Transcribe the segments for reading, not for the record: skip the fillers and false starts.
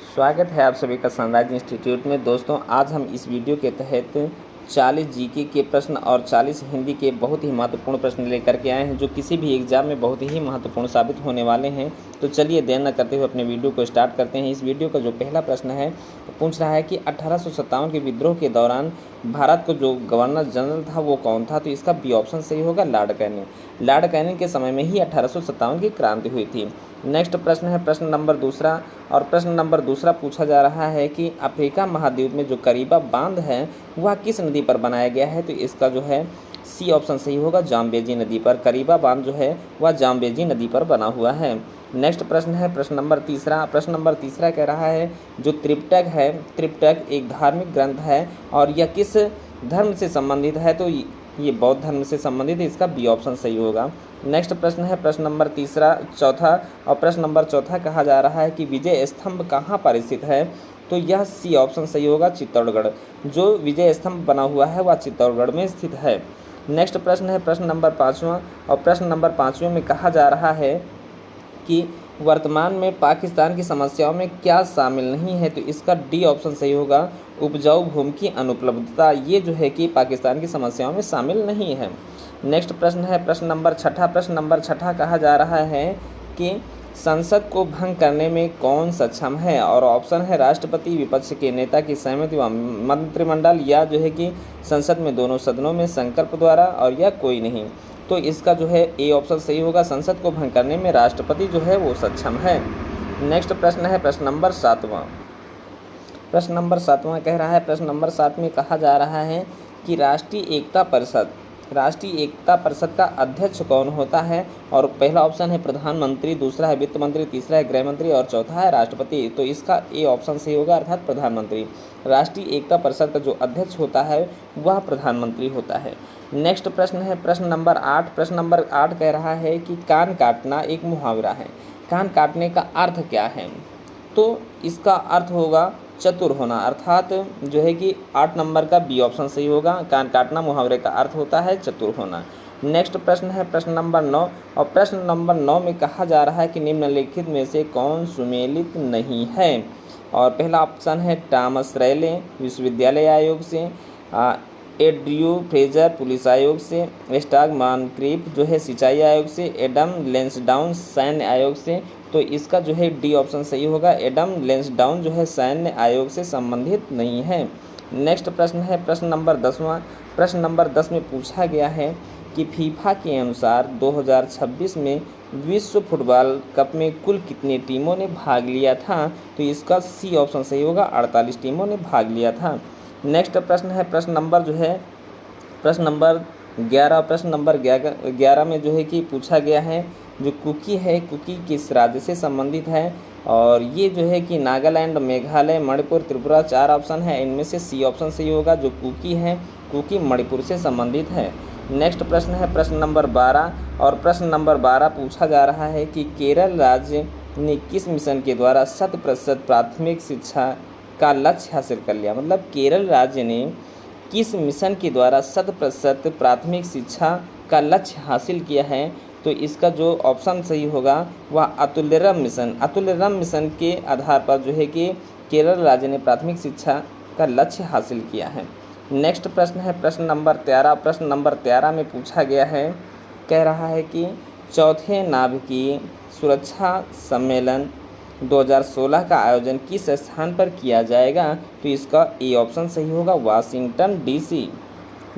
स्वागत है आप सभी का सनराइज इंस्टीट्यूट में। दोस्तों, आज हम इस वीडियो के तहत 40 जीके के प्रश्न और 40 हिंदी के बहुत ही महत्वपूर्ण प्रश्न लेकर के आए हैं, जो किसी भी एग्जाम में बहुत ही महत्वपूर्ण साबित होने वाले हैं। तो चलिए देर न करते हुए अपने वीडियो को स्टार्ट करते हैं। इस वीडियो का जो पहला प्रश्न है पूछ रहा है कि 1857 के विद्रोह के दौरान भारत को जो गवर्नर जनरल था वो कौन था। तो इसका बी ऑप्शन सही होगा, लॉर्ड कैनिंग। लॉर्ड कैनिंग के समय में ही 1857 की क्रांति हुई थी। नेक्स्ट प्रश्न है प्रश्न नंबर दूसरा, और प्रश्न नंबर दूसरा पूछा जा रहा है कि अफ्रीका महाद्वीप में जो करीबा बांध है वह किस नदी पर बनाया गया है। तो इसका जो है सी ऑप्शन सही होगा, जाम्बेजी नदी पर। करीबा बांध जो है वह जाम्बेजी नदी पर बना हुआ है। नेक्स्ट प्रश्न है प्रश्न नंबर तीसरा। प्रश्न नंबर तीसरा कह रहा है जो त्रिपिटक है, त्रिपिटक एक धार्मिक ग्रंथ है और यह किस धर्म से संबंधित है। तो ये बौद्ध धर्म से संबंधित है, इसका बी ऑप्शन सही होगा। नेक्स्ट प्रश्न है प्रश्न नंबर चौथा, और प्रश्न नंबर चौथा कहा जा रहा है कि विजय स्तंभ कहाँ पर स्थित है। तो यह सी ऑप्शन सही होगा, चित्तौड़गढ़। जो विजय स्तंभ बना हुआ है वह चित्तौड़गढ़ में स्थित है। नेक्स्ट प्रश्न है प्रश्न नंबर पाँचवा, और प्रश्न नंबर पाँचवें में कहा जा रहा है कि वर्तमान में पाकिस्तान की समस्याओं में क्या शामिल नहीं है। तो इसका डी ऑप्शन सही होगा, उपजाऊ भूमि की अनुपलब्धता। ये जो है कि पाकिस्तान की समस्याओं में शामिल नहीं है। नेक्स्ट प्रश्न है प्रश्न नंबर छठा। प्रश्न नंबर छठा कहा जा रहा है कि संसद को भंग करने में कौन सक्षम है। और ऑप्शन है राष्ट्रपति, विपक्ष के नेता की सहमति व मंत्रिमंडल, या जो है कि संसद में दोनों सदनों में संकल्प द्वारा, और या कोई नहीं। तो इसका जो है ए ऑप्शन सही होगा, संसद को भंग करने में राष्ट्रपति जो है वो सक्षम है। नेक्स्ट प्रश्न है प्रश्न नंबर सातवां। प्रश्न नंबर सातवां कह रहा है, प्रश्न नंबर 7 में कहा जा रहा है कि राष्ट्रीय एकता परिषद का अध्यक्ष कौन होता है। और पहला ऑप्शन है प्रधानमंत्री, दूसरा है वित्त मंत्री, तीसरा है गृह मंत्री और चौथा है राष्ट्रपति। तो इसका ए ऑप्शन सही होगा, अर्थात प्रधानमंत्री। राष्ट्रीय एकता परिषद का जो अध्यक्ष होता है वह प्रधानमंत्री होता है। नेक्स्ट प्रश्न है प्रश्न नंबर 8। प्रश्न नंबर 8 कह रहा है कि कान काटना एक मुहावरा है, कान काटने का अर्थ क्या है। तो इसका अर्थ होगा चतुर होना, अर्थात जो है कि 8 नंबर का बी ऑप्शन सही होगा। कान काटना मुहावरे का अर्थ होता है चतुर होना। नेक्स्ट प्रश्न है प्रश्न नंबर 9, और प्रश्न नंबर 9 में कहा जा रहा है कि निम्नलिखित में से कौन सुमेलित नहीं है। और पहला ऑप्शन है टॉमस रैले विश्वविद्यालय आयोग से, एड्रयू फ्रेजर पुलिस आयोग से, स्टॉक मॉनक्रीफ जो है सिंचाई आयोग से, एडम लेंसडाउन सैन्य आयोग से। तो इसका जो है डी ऑप्शन सही होगा, एडम लेंसडाउन जो है सैन्य आयोग से संबंधित नहीं है। नेक्स्ट प्रश्न है प्रश्न नंबर 10वां। प्रश्न नंबर 10 में पूछा गया है कि फीफा के अनुसार 2026 में विश्व फुटबॉल कप में कुल कितनी टीमों ने भाग लिया था। तो इसका सी ऑप्शन सही होगा, 48 टीमों ने भाग लिया था। नेक्स्ट प्रश्न है प्रश्न नंबर जो है प्रश्न नंबर 11। प्रश्न नंबर 11 में जो है कि पूछा गया है जो कुकी है, कुकी किस राज्य से संबंधित है। और ये जो है कि नागालैंड, मेघालय, मणिपुर, त्रिपुरा, 4 ऑप्शन है, इनमें से सी ऑप्शन सही होगा। जो कुकी है, कुकी मणिपुर से संबंधित है। नेक्स्ट प्रश्न है प्रश्न नंबर 12, और प्रश्न नंबर 12 पूछा जा रहा है कि केरल राज्य ने किस मिशन के द्वारा 100% प्राथमिक शिक्षा का लक्ष्य हासिल कर लिया। मतलब केरल राज्य ने किस मिशन के द्वारा 100% प्राथमिक शिक्षा का लक्ष्य हासिल किया है। तो इसका जो ऑप्शन सही होगा वह अतुल्यरम मिशन। अतुल्यरम मिशन के आधार पर जो है कि केरल राज्य ने प्राथमिक शिक्षा का लक्ष्य हासिल किया है। नेक्स्ट प्रश्न है प्रश्न नंबर 13। प्रश्न नंबर 13 में पूछा गया है, कह रहा है कि चौथे नाभिकीय सुरक्षा सम्मेलन 2016 का आयोजन किस स्थान पर किया जाएगा। तो इसका ए ऑप्शन सही होगा, वाशिंगटन डीसी।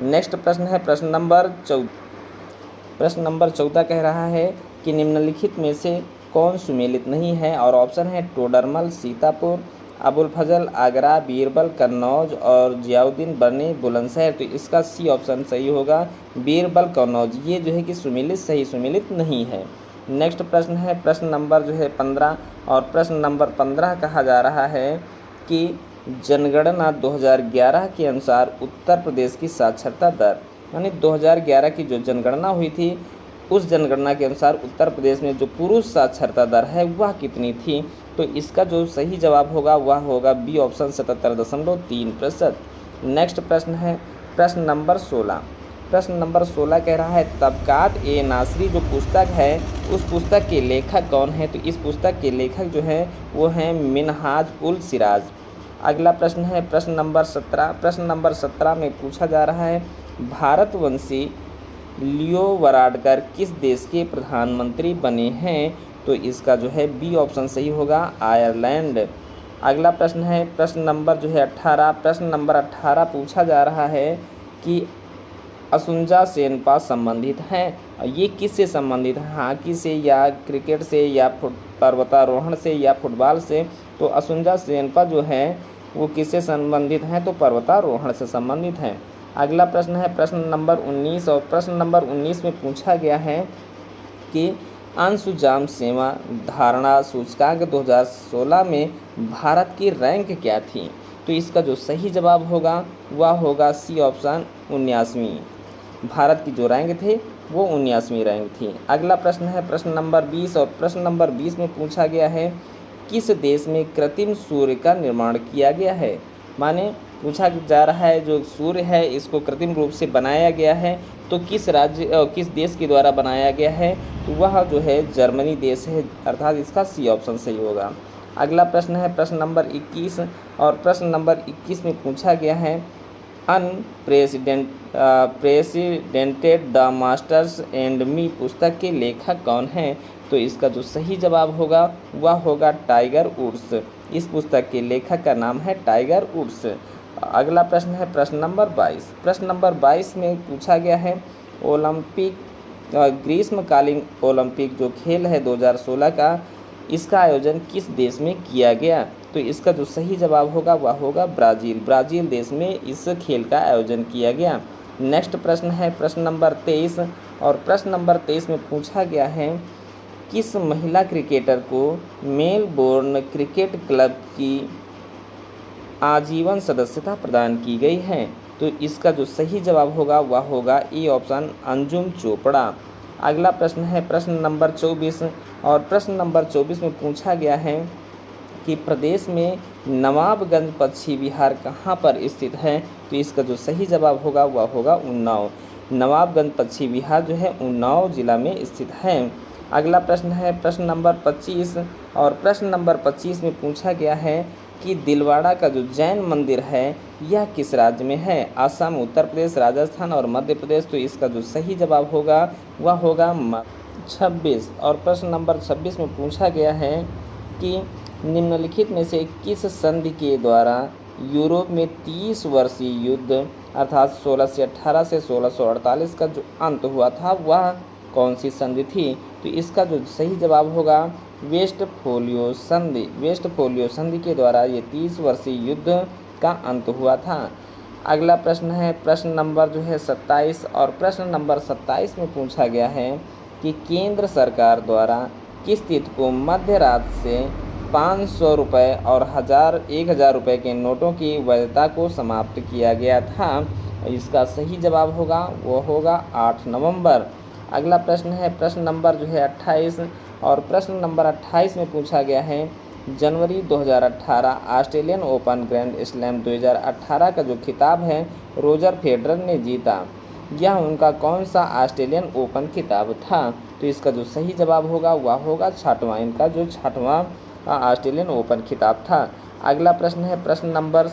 नेक्स्ट प्रश्न है प्रश्न नंबर 14। प्रश्न नंबर 14 कह रहा है कि निम्नलिखित में से कौन सुमेलित नहीं है। और ऑप्शन है टोडरमल सीतापुर, अबुल फजल आगरा, बीरबल कन्नौज और जियाउद्दीन बनी बुलंदशहर। तो इसका सी ऑप्शन सही होगा, बीरबल कन्नौज। ये जो है कि सुमेलित नहीं है। नेक्स्ट प्रश्न है प्रश्न नंबर जो है 15, और प्रश्न नंबर 15 कहा जा रहा है कि जनगणना 2011 के अनुसार उत्तर प्रदेश की साक्षरता दर, यानी 2011 की जो जनगणना हुई थी उस जनगणना के अनुसार उत्तर प्रदेश में जो पुरुष साक्षरता दर है वह कितनी थी। तो इसका जो सही जवाब होगा वह होगा बी ऑप्शन 77.3%। नेक्स्ट प्रश्न है प्रश्न नंबर 16। प्रश्न नंबर 16 कह रहा है तबकात ए नासरी जो पुस्तक है उस पुस्तक के लेखक कौन है? तो इस पुस्तक के लेखक जो है वो हैं मिनहाज उल सिराज। अगला प्रश्न है प्रश्न नंबर 17। प्रश्न नंबर 17 में पूछा जा रहा है भारतवंशी लियो वाराडकर किस देश के प्रधानमंत्री बने हैं? तो इसका जो है बी ऑप्शन सही होगा, आयरलैंड। अगला प्रश्न है प्रश्न नंबर जो है 18। प्रश्न नंबर 18 पूछा जा रहा है कि असुंजा शेनपा संबंधित हैं। ये किससे संबंधित है? हॉकी से या क्रिकेट से या पर्वतारोहण से या फुटबॉल से? तो असुंजा शेनपा जो है वो किससे संबंधित हैं? तो पर्वतारोहण से संबंधित हैं। अगला प्रश्न है प्रश्न नंबर 19 और प्रश्न नंबर 19 में पूछा गया है कि अंशुजाम सेवा धारणा सूचकांक 2016 में भारत की रैंक क्या थी? तो इसका जो सही जवाब होगा वह होगा सी ऑप्शन 19वीं। भारत की जो रैंक थे वो 19वीं रैंक थी। अगला प्रश्न है प्रश्न नंबर 20 और प्रश्न नंबर 20 में पूछा गया है किस देश में कृत्रिम सूर्य का निर्माण किया गया है? माने पूछा जा रहा है जो सूर्य है इसको कृत्रिम रूप से बनाया गया है तो किस राज्य किस देश के द्वारा बनाया गया है? तो वह जो है जर्मनी देश है, अर्थात इसका सी ऑप्शन सही होगा। अगला प्रश्न है प्रश्न नंबर 21 और प्रश्न नंबर 21 में पूछा गया है प्रेसिडेंटेड द मास्टर्स एंड मी पुस्तक के लेखक कौन हैं? तो इसका जो सही जवाब होगा वह होगा टाइगर वुड्स। इस पुस्तक के लेखक का नाम है टाइगर वुड्स। अगला प्रश्न है प्रश्न नंबर 22। प्रश्न नंबर 22 में पूछा गया है ओलंपिक ग्रीष्मकालीन ओलंपिक जो खेल है 2016 का इसका आयोजन किस देश में किया गया? तो इसका जो सही जवाब होगा वह होगा ब्राज़ील। ब्राज़ील देश में इस खेल का आयोजन किया गया। नेक्स्ट प्रश्न है प्रश्न नंबर 23 और प्रश्न नंबर 23 में पूछा गया है किस महिला क्रिकेटर को मेलबोर्न क्रिकेट क्लब की आजीवन सदस्यता प्रदान की गई है? तो इसका जो सही जवाब होगा वह होगा ए ऑप्शन अंजुम चोपड़ा। अगला प्रश्न है प्रश्न नंबर 24 और प्रश्न नंबर 24 में पूछा गया है कि प्रदेश में नवाबगंज पश्चिमी बिहार कहाँ पर स्थित है? तो इसका जो सही जवाब होगा वह होगा उन्नाव। नवाबगंज पश्चिमी बिहार जो है उन्नाव जिला में स्थित है। अगला प्रश्न है प्रश्न नंबर 25 और प्रश्न नंबर 25 में पूछा गया है कि दिलवाड़ा का जो जैन मंदिर है यह किस राज्य में है? असम, उत्तर प्रदेश, राजस्थान और मध्य प्रदेश। तो इसका जो सही जवाब होगा वह होगा 26। और प्रश्न नंबर 26 में पूछा गया है कि निम्नलिखित में से किस संधि के द्वारा यूरोप में 30 वर्षीय युद्ध अर्थात 1618 से 1648 का जो अंत हुआ था वह कौन सी संधि थी? तो इसका जो सही जवाब होगा वेस्टफोलियो संधि। वेस्टफोलियो संधि के द्वारा ये 30 वर्षीय युद्ध का अंत हुआ था। अगला प्रश्न है प्रश्न नंबर जो है 27 और प्रश्न नंबर 27 में पूछा गया है कि केंद्र सरकार द्वारा किस तिथि को मध्य रात से 500 रुपये और 1000 रुपये के नोटों की वैधता को समाप्त किया गया था? इसका सही जवाब होगा वो होगा 8 नवंबर। अगला प्रश्न है प्रश्न नंबर जो है 28 और प्रश्न नंबर 28 में पूछा गया है जनवरी 2018 ऑस्ट्रेलियन ओपन ग्रैंड स्लैम 2018 का जो खिताब है रोजर फेडरर ने जीता, यह उनका कौन सा ऑस्ट्रेलियन ओपन खिताब था? तो इसका जो सही जवाब होगा वह होगा 6वां, इनका जो 6वां ऑस्ट्रेलियन ओपन खिताब था। अगला प्रश्न है प्रश्न नंबर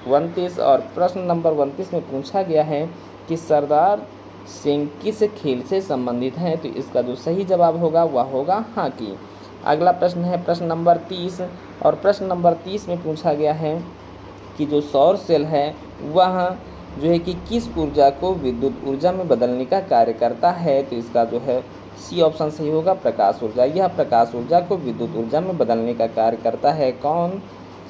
29 और प्रश्न नंबर 29 में पूछा गया है कि सरदार सिंह किस खेल से संबंधित हैं? तो इसका जो सही जवाब होगा वह होगा हॉकी। अगला प्रश्न है प्रश्न नंबर 30 और प्रश्न नंबर 30 में पूछा गया है कि जो सौर सेल है वह जो है कि किस ऊर्जा को विद्युत ऊर्जा में बदलने का कार्य करता है? तो इसका जो है सी ऑप्शन सही होगा प्रकाश ऊर्जा। यह प्रकाश ऊर्जा को विद्युत ऊर्जा में बदलने का कार्य करता है कौन?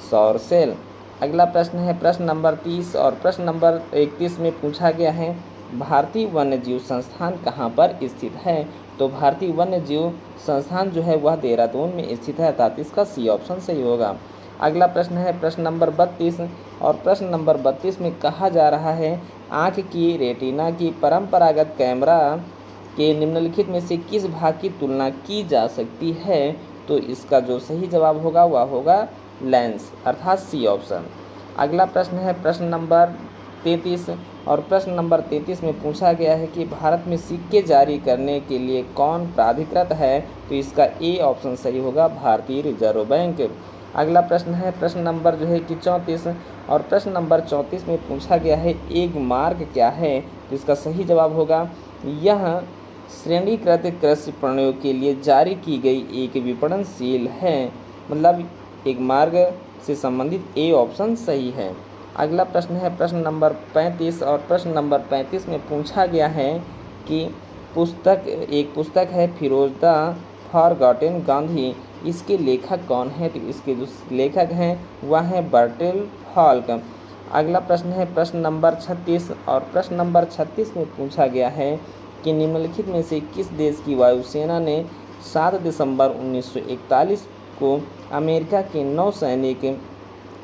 सौर सेल। अगला प्रश्न है प्रश्न नंबर 30 और प्रश्न नंबर 31 में पूछा गया है भारतीय वन्यजीव संस्थान कहाँ पर स्थित है? तो भारतीय वन्यजीव संस्थान जो है वह देहरादून में स्थित है, अर्थात इसका सी ऑप्शन सही होगा। अगला प्रश्न है प्रश्न नंबर 32 और प्रश्न नंबर 32 में कहा जा रहा है आँख की रेटिना की परंपरागत कैमरा के निम्नलिखित में से किस भाग की तुलना की जा सकती है? तो इसका जो सही जवाब होगा वह होगा लेंस, अर्थात सी ऑप्शन। अगला प्रश्न है प्रश्न नंबर 33 और प्रश्न नंबर 33 में पूछा गया है कि भारत में सिक्के जारी करने के लिए कौन प्राधिकृत है, तो इसका ए ऑप्शन सही होगा, भारतीय रिजर्व बैंक। अगला प्रश्न है प्रश्न नंबर जो है कि 34 और प्रश्न नंबर 34 में पूछा गया है एक मार्ग क्या है, तो इसका सही जवाब होगा यह श्रेणीकृत कृषि प्रयोग के लिए जारी की गई एक विपणनशील है, मतलब एक मार्ग से संबंधित ए ऑप्शन सही है। अगला प्रश्न है प्रश्न नंबर 35 और प्रश्न नंबर 35 में पूछा गया है कि एक पुस्तक है फिरोज द फॉरगॉटन गांधी, इसके लेखक कौन है, तो इसके जो लेखक हैं वह है बर्टल हॉल्क। अगला प्रश्न है प्रश्न नंबर 36 और प्रश्न नंबर 36 में पूछा गया है कि निम्नलिखित में से किस देश की वायुसेना ने 7 दिसंबर 1941 को अमेरिका के नौसैनिक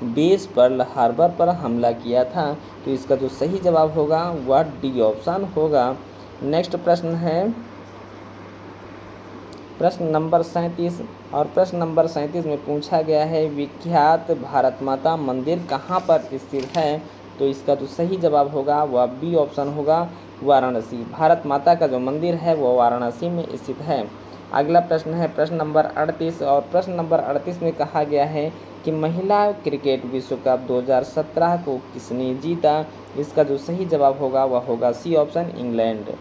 बेस पर्ल हार्बर पर हमला किया था, तो इसका जो सही जवाब होगा वह डी ऑप्शन होगा। नेक्स्ट प्रश्न है प्रश्न नंबर 37 और प्रश्न नंबर 37 में पूछा गया है विख्यात भारत माता मंदिर कहाँ पर स्थित है, तो इसका जो सही जवाब होगा वह बी ऑप्शन होगा, वाराणसी। भारत माता का जो मंदिर है वह वाराणसी में स्थित है। अगला प्रश्न है प्रश्न नंबर 38 और प्रश्न नंबर 38 में कहा गया है कि महिला क्रिकेट विश्व कप 2017 को किसने जीता, इसका जो सही जवाब होगा वह होगा सी ऑप्शन, इंग्लैंड।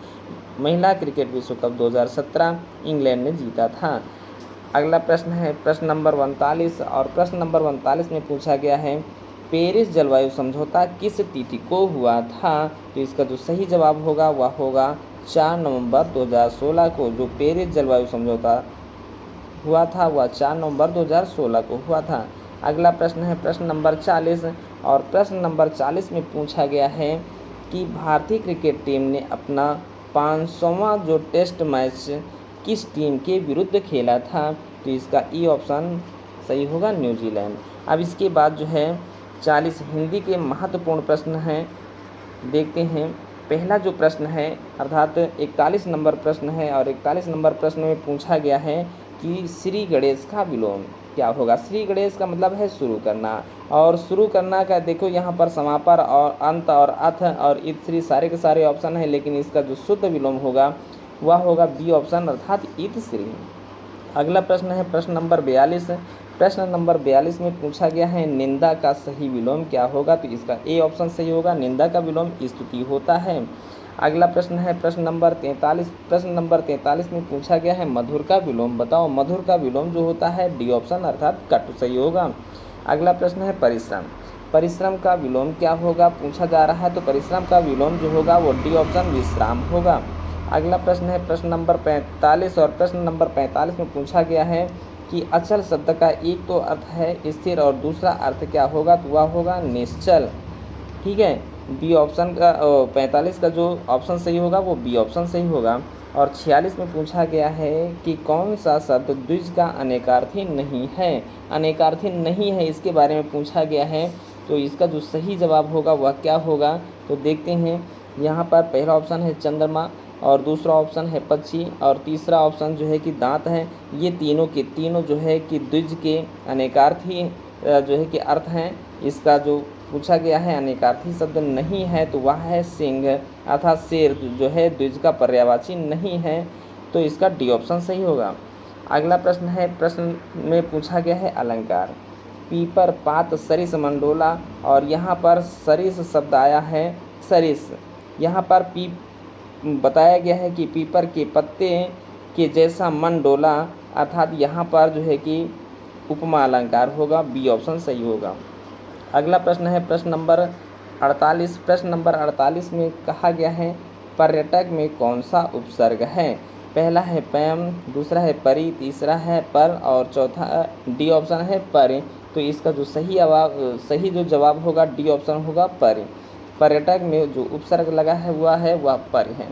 महिला क्रिकेट विश्व कप 2017 इंग्लैंड ने जीता था। अगला प्रश्न है प्रश्न नंबर 39 और प्रश्न नंबर 39 में पूछा गया है पेरिस जलवायु समझौता किस तिथि को हुआ था, तो इसका जो सही जवाब होगा वह होगा 4 नवंबर 2016 को। जो पेरिस जलवायु समझौता हुआ था वह 4 नवंबर 2016 को हुआ था। अगला प्रश्न है प्रश्न नंबर 40 और प्रश्न नंबर 40 में पूछा गया है कि भारतीय क्रिकेट टीम ने अपना 500वां जो टेस्ट मैच किस टीम के विरुद्ध खेला था, तो इसका ई ऑप्शन सही होगा, न्यूजीलैंड। अब इसके बाद जो है 40 हिंदी के महत्वपूर्ण प्रश्न हैं, देखते हैं। पहला जो प्रश्न है अर्थात 41 नंबर प्रश्न है और 41 नंबर प्रश्न में पूछा गया है कि श्री गणेश का विलोम क्या होगा। श्री गणेश का मतलब है शुरू करना, और शुरू करना का देखो यहाँ पर समापर और अंत और अथ और इत श्री सारे के सारे ऑप्शन है, लेकिन इसका जो शुद्ध विलोम होगा वह होगा बी ऑप्शन अर्थात इत श्री। अगला प्रश्न है प्रश्न नंबर 42। प्रश्न नंबर 42 में पूछा गया है निंदा का सही विलोम क्या होगा, तो इसका ए ऑप्शन सही होगा, निंदा का विलोम स्तुति होता है। अगला प्रश्न है प्रश्न नंबर 43। प्रश्न नंबर 43 में पूछा गया है मधुर का विलोम बताओ। मधुर का विलोम जो होता है डी ऑप्शन अर्थात कट सही होगा। अगला प्रश्न है परिश्रम। परिश्रम का विलोम क्या होगा पूछा जा रहा है, तो परिश्रम का विलोम जो होगा वो डी ऑप्शन विश्राम होगा। अगला प्रश्न है प्रश्न नंबर 45 और प्रश्न नंबर 45 में पूछा गया है कि अचल शब्द का एक तो अर्थ है स्थिर और दूसरा अर्थ क्या होगा, तो वह होगा निश्चल। ठीक है, बी ऑप्शन का 45 का जो ऑप्शन सही होगा वो बी ऑप्शन सही होगा। और 46 में पूछा गया है कि कौन सा शब्द द्विज का अनेकार्थी नहीं है। अनेकार्थी नहीं है इसके बारे में पूछा गया है, तो इसका जो सही जवाब होगा वह क्या होगा, तो देखते हैं। यहाँ पर पहला ऑप्शन है चंद्रमा और दूसरा ऑप्शन है पक्षी और तीसरा ऑप्शन जो है कि दांत है। ये तीनों के तीनों जो है कि द्विज के अनेकार्थी जो है कि अर्थ हैं। इसका जो पूछा गया है अनेकार्थी शब्द नहीं है, तो वह है सिंह अर्थात शेर जो है द्विज का पर्यायवाची नहीं है, तो इसका डी ऑप्शन सही होगा। अगला प्रश्न है प्रश्न में पूछा गया है अलंकार। पीपर पात सरिस मंडोला, और यहाँ पर सरिस शब्द आया है सरिस। यहाँ पर बताया गया है कि पीपर के पत्ते के जैसा मन डोला, अर्थात यहाँ पर जो है कि उपमा अलंकार होगा, बी ऑप्शन सही होगा। अगला प्रश्न है प्रश्न नंबर 48। प्रश्न नंबर 48 में कहा गया है पर्यटक में कौन सा उपसर्ग है। पहला है पैम, दूसरा है परि, तीसरा है पर और चौथा डी ऑप्शन है परि, तो इसका जो सही जो जवाब होगा डी ऑप्शन होगा परि। पर्यटक में जो उपसर्ग लगा है वह पर है।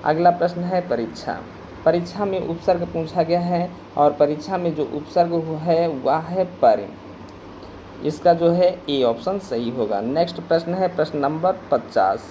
अगला प्रश्न है परीक्षा। परीक्षा में उपसर्ग पूछा गया है और परीक्षा में जो उपसर्ग है वह है पर, इसका जो है ए ऑप्शन सही होगा। नेक्स्ट प्रश्न है प्रश्न नंबर 50।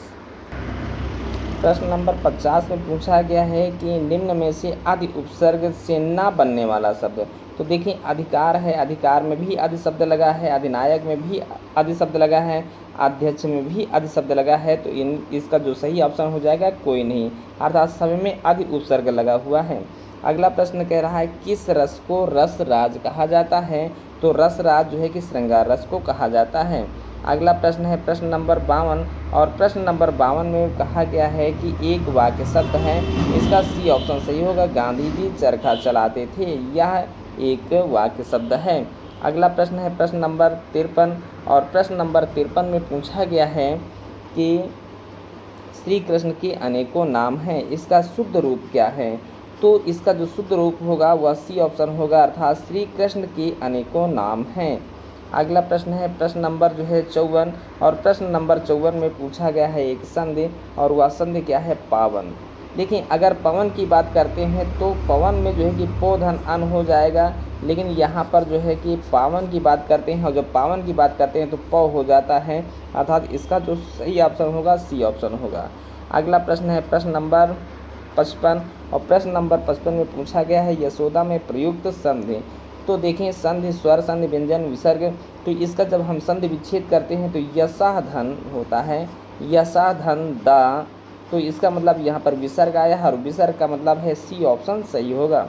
प्रश्न नंबर 50 में पूछा गया है कि निम्न में से आदि उपसर्ग से ना बनने वाला शब्द तो देखिए अधिकार है, अधिकार में भी आदि शब्द लगा है, अधिनायक में भी आदि शब्द लगा है, अध्यक्ष में भी आदि शब्द लगा है। तो इसका जो सही ऑप्शन हो जाएगा कोई नहीं, अर्थात सभी में आदि उपसर्ग लगा हुआ है। अगला प्रश्न कह रहा है किस रस को रस राज कहा जाता है? तो रस राज जो है कि श्रृंगार रस को कहा जाता है। अगला प्रश्न है प्रश्न नंबर 52, और प्रश्न नंबर 52 में कहा गया है कि एक वाक्य शब्द है, इसका सी ऑप्शन सही होगा। गांधी जी चरखा चलाते थे, यह एक वाक्य शब्द है। अगला प्रश्न है प्रश्न नंबर 53, और प्रश्न नंबर 53 में पूछा गया है कि श्री कृष्ण के अनेकों नाम हैं, इसका शुद्ध रूप क्या है? तो इसका जो शुद्ध रूप होगा वह सी ऑप्शन होगा, अर्थात श्री कृष्ण के अनेकों नाम हैं। अगला प्रश्न है प्रश्न नंबर जो है 54, और प्रश्न नंबर 54 में पूछा गया है एक संधि, और वह संधि क्या है? पावन। देखिए अगर पवन की बात करते हैं तो पवन में जो है कि पो धन अन हो जाएगा, लेकिन यहाँ पर जो है कि पावन की बात करते हैं और जब पावन की बात करते हैं तो प हो जाता है, अर्थात इसका जो सही ऑप्शन होगा सी ऑप्शन होगा। अगला प्रश्न है प्रश्न नंबर 55, और प्रश्न नंबर 55 में पूछा गया है यशोदा में प्रयुक्त संधि। तो देखें संधि स्वर संधि व्यंजन विसर्ग, तो इसका जब हम संधि विच्छेद करते हैं तो यशा धन होता है, यशा धन दा, तो इसका मतलब यहाँ पर विसर्ग आया है और विसर्ग का मतलब है सी ऑप्शन सही होगा।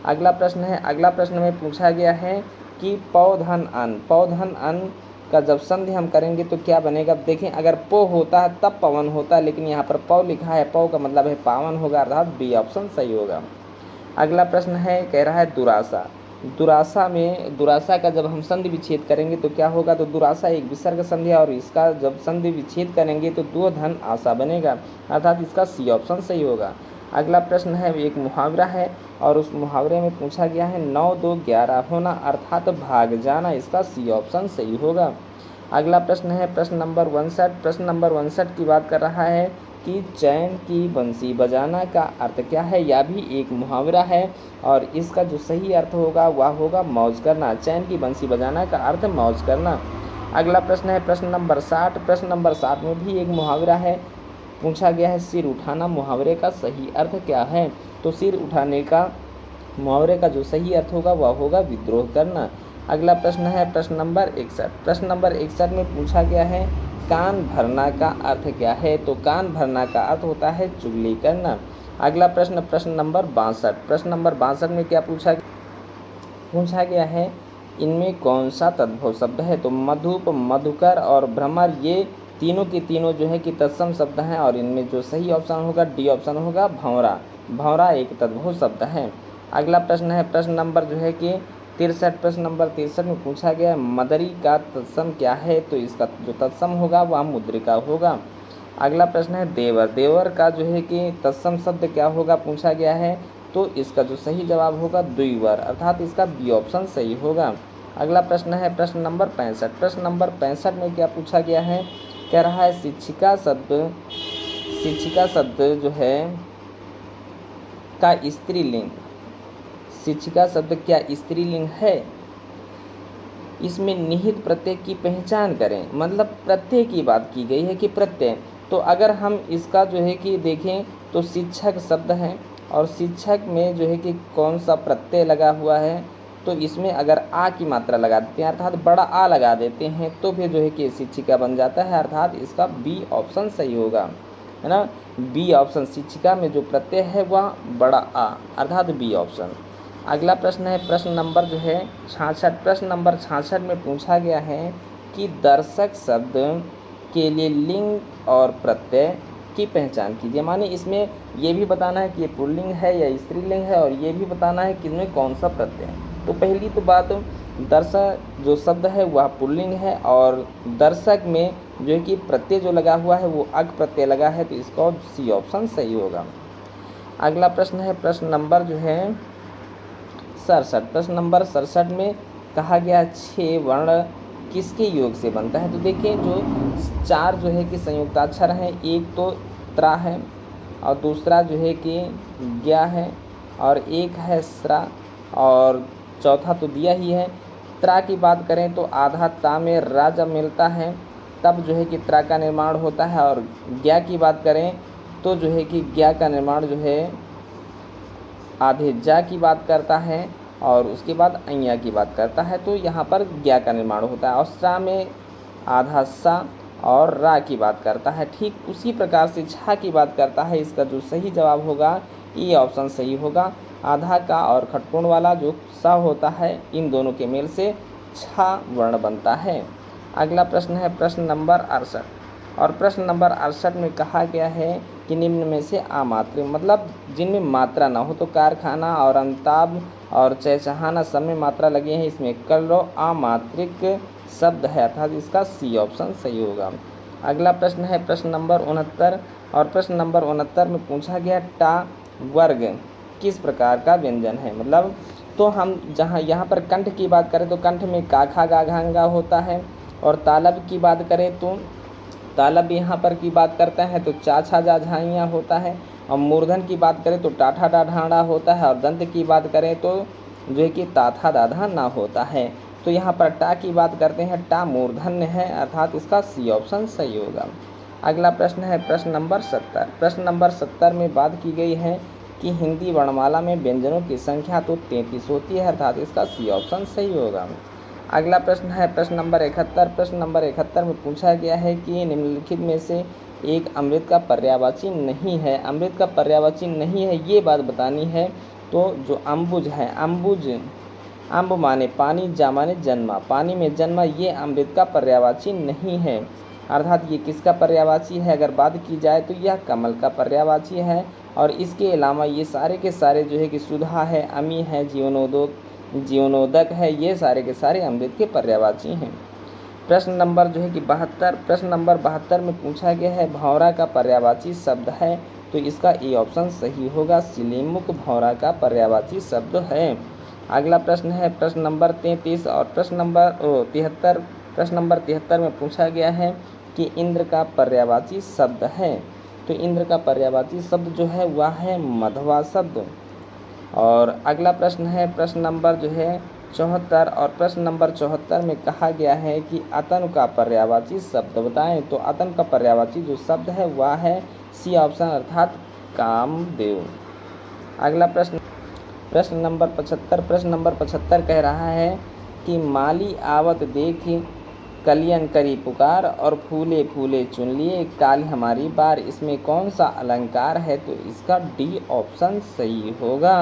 अगला प्रश्न है, अगला प्रश्न में पूछा गया है कि पौधन अन का जब संधि हम करेंगे तो क्या बनेगा? देखें अगर पो होता है तब पवन होता है, लेकिन यहाँ पर पौ लिखा है, पौ का मतलब है पावन होगा, अर्थात बी ऑप्शन सही होगा। अगला प्रश्न है कह रहा है दुरासा, दुरासा में दुरासा का जब हम संधि विच्छेद करेंगे तो क्या होगा? तो दुरासा एक विसर्ग संधि है और इसका जब संधि विच्छेद करेंगे तो दो धन आशा बनेगा, अर्थात इसका सी ऑप्शन सही होगा। अगला प्रश्न है एक मुहावरा है, और उस मुहावरे में पूछा गया है 9 2 11 होना, अर्थात भाग जाना, इसका सी ऑप्शन सही होगा। अगला प्रश्न है प्रश्न नंबर 59, प्रश्न नंबर 59 की बात कर रहा है कि चैन की बंसी बजाना का अर्थ क्या है? यह भी एक मुहावरा है और इसका जो सही अर्थ होगा वह होगा मौज करना। चैन की बंसी बजाना का अर्थ मौज करना। अगला प्रश्न है प्रश्न नंबर 60, प्रश्न नंबर 60 में भी एक मुहावरा है, पूछा गया है सिर उठाना मुहावरे का सही अर्थ क्या है? तो सिर उठाने का मुहावरे का जो सही अर्थ होगा वह होगा विद्रोह करना। अगला प्रश्न है प्रश्न नंबर 61, प्रश्न नंबर 61 में पूछा गया है कान भरना का अर्थ क्या है? तो कान भरना का अर्थ होता है चुगली करना। अगला प्रश्न प्रश्न नंबर 62, प्रश्न नंबर 62 में क्या पूछा गया है इनमें कौन सा तद्भव शब्द है? तो मधुप, मधुकर और भ्रमर, ये तीनों के तीनों जो है कि तत्सम शब्द हैं और इनमें जो सही ऑप्शन होगा डी ऑप्शन होगा भंवरा। भंवरा एक तद्भव शब्द है। अगला प्रश्न है प्रश्न नंबर जो है कि 63, प्रश्न नंबर 63 में पूछा गया मदरी का तत्सम क्या है? तो इसका जो तत्सम होगा वह मुद्रिका होगा। अगला प्रश्न है देवर, देवर का जो है कि तत्सम शब्द क्या होगा पूछा गया है, तो इसका जो सही जवाब होगा द्विवर, अर्थात इसका बी ऑप्शन सही होगा। अगला प्रश्न है प्रश्न नंबर 65, प्रश्न नंबर 65 में क्या पूछा गया है, कह रहा है शिक्षिका शब्द जो है का स्त्रीलिंग, शिक्षिका शब्द क्या स्त्रीलिंग है? इसमें निहित प्रत्यय की पहचान करें, मतलब प्रत्यय की बात की गई है कि प्रत्यय। तो अगर हम इसका जो है कि देखें तो शिक्षक शब्द है और शिक्षक में जो है कि कौन सा प्रत्यय लगा हुआ है, तो इसमें अगर आ की मात्रा लगा देते हैं अर्थात बड़ा आ लगा देते हैं तो फिर जो है कि शिक्षिका बन जाता है, अर्थात इसका बी ऑप्शन सही होगा, है ना। बी ऑप्शन, शिक्षिका में जो प्रत्यय है वह बड़ा आ, अर्थात बी ऑप्शन। अगला प्रश्न है प्रश्न नंबर जो है 66, प्रश्न नंबर 66 में पूछा गया है कि दर्शक शब्द के लिए लिंग और प्रत्यय की पहचान कीजिए। माने इसमें ये भी बताना है कि ये पुल्लिंग है या स्त्रीलिंग है और ये भी बताना है कि इनमें कौन सा प्रत्यय है। तो पहली तो बात, दर्शक जो शब्द है वह पुल्लिंग है और दर्शक में जो है कि प्रत्यय जो लगा हुआ है वो अग प्रत्यय लगा है, तो इसका सी ऑप्शन सही होगा। अगला प्रश्न है प्रश्न नंबर जो है 67, प्रश्न नंबर 67 में कहा गया 6 वर्ण किसके योग से बनता है? तो देखिए जो 4 जो है कि संयुक्ताक्षर हैं, एक तो त्रा है और दूसरा जो है कि ज्ञा है और एक है स्रा और चौथा तो दिया ही है। त्रा की बात करें तो आधा ता में रा जब मिलता है तब जो है कि त्रा का निर्माण होता है, और ज्ञा की बात करें तो जो है कि ज्ञा का निर्माण जो है आधे जा की बात करता है और उसके बाद अय्या की बात करता है तो यहाँ पर ज्ञा का निर्माण होता है। और सा में आधा सा और रा की बात करता है। ठीक उसी प्रकार से छा की बात करता है। इसका जो सही जवाब होगा ये ऑप्शन सही होगा। आधा का और खटपूर्ण वाला जो सा होता है, इन दोनों के मेल से छा वर्ण बनता है। अगला प्रश्न है प्रश्न नंबर 68। और प्रश्न नंबर 68 में कहा गया है कि निम्न में से अमात्रिक, मतलब जिनमें मात्रा ना हो, तो कारखाना और अंताब और चहचहाना सब में मात्रा लगी है, इसमें करो अमात्रिक शब्द है, अर्थात इसका सी ऑप्शन सही होगा। अगला प्रश्न है प्रश्न नंबर 69। और प्रश्न नंबर 69 में पूछा गया टा वर्ग किस प्रकार का व्यंजन है। मतलब तो हम जहाँ यहाँ पर कंठ की बात करें तो कंठ में का खा गा घा गा होता है। और तालब की बात करें तो तालब यहाँ पर की बात करते हैं तो चा छा जा झाइयाँ होता है। और मूर्धन की बात करें तो टाठा डा ढाड़ा होता है। और दंत की बात करें तो जो है कि ताथा दाधा ना होता है। तो यहाँ पर टा की बात करते हैं, टा मूर्धन्य है, अर्थात इसका सी ऑप्शन सही होगा। अगला प्रश्न है प्रश्न नंबर 70। प्रश्न नंबर 70 में बात की गई है कि हिंदी वर्णमाला में व्यंजनों की संख्या तो 33 होती है, अर्थात इसका सी ऑप्शन सही होगा। अगला प्रश्न है प्रश्न नंबर 71। प्रश्न नंबर 71 में पूछा गया है कि निम्नलिखित में से एक अमृत का पर्यायवाची नहीं है। अमृत का पर्यायवाची नहीं है ये बात बतानी है। तो जो अम्बुज है, अम्बुज, अम्ब माने पानी, जा माने जन्मा, पानी में जन्मा, ये अमृत का पर्यायवाची नहीं है, अर्थात ये किसका पर्यायवाची है। अगर बात की जाए तो यह कमल का पर्यायवाची है। और इसके अलावा ये सारे के सारे जो है कि सुधा है, अमी है, जीवनोदक है, ये सारे के सारे अमृत के पर्यायवाची हैं। प्रश्न नंबर जो है कि 72। प्रश्न नंबर 72 में पूछा गया है भौरा का पर्यायवाची शब्द है, तो इसका ए ऑप्शन सही होगा। सिलीमुख भौरा का पर्यायवाची शब्द है। अगला प्रश्न है प्रश्न नंबर 33। और प्रश्न नंबर 73। प्रश्न नंबर 73 में पूछा गया है कि इंद्र का पर्यायवाची शब्द है, तो इंद्र का पर्यायवाची शब्द जो है वह है मधवा शब्द। और अगला प्रश्न है प्रश्न नंबर जो है 74। और प्रश्न नंबर 74 में कहा गया है कि अतन का पर्यायवाची शब्द बताएं, तो अतन का पर्यायवाची जो शब्द है वह है सी ऑप्शन, अर्थात कामदेव। अगला प्रश्न प्रश्न नंबर 75। प्रश्न नंबर 75 कह रहा है कि माली आवत देख कलियन करी पुकार और फूले फूले चुन लिए काल हमारी बार, इसमें कौन सा अलंकार है, तो इसका डी ऑप्शन सही होगा।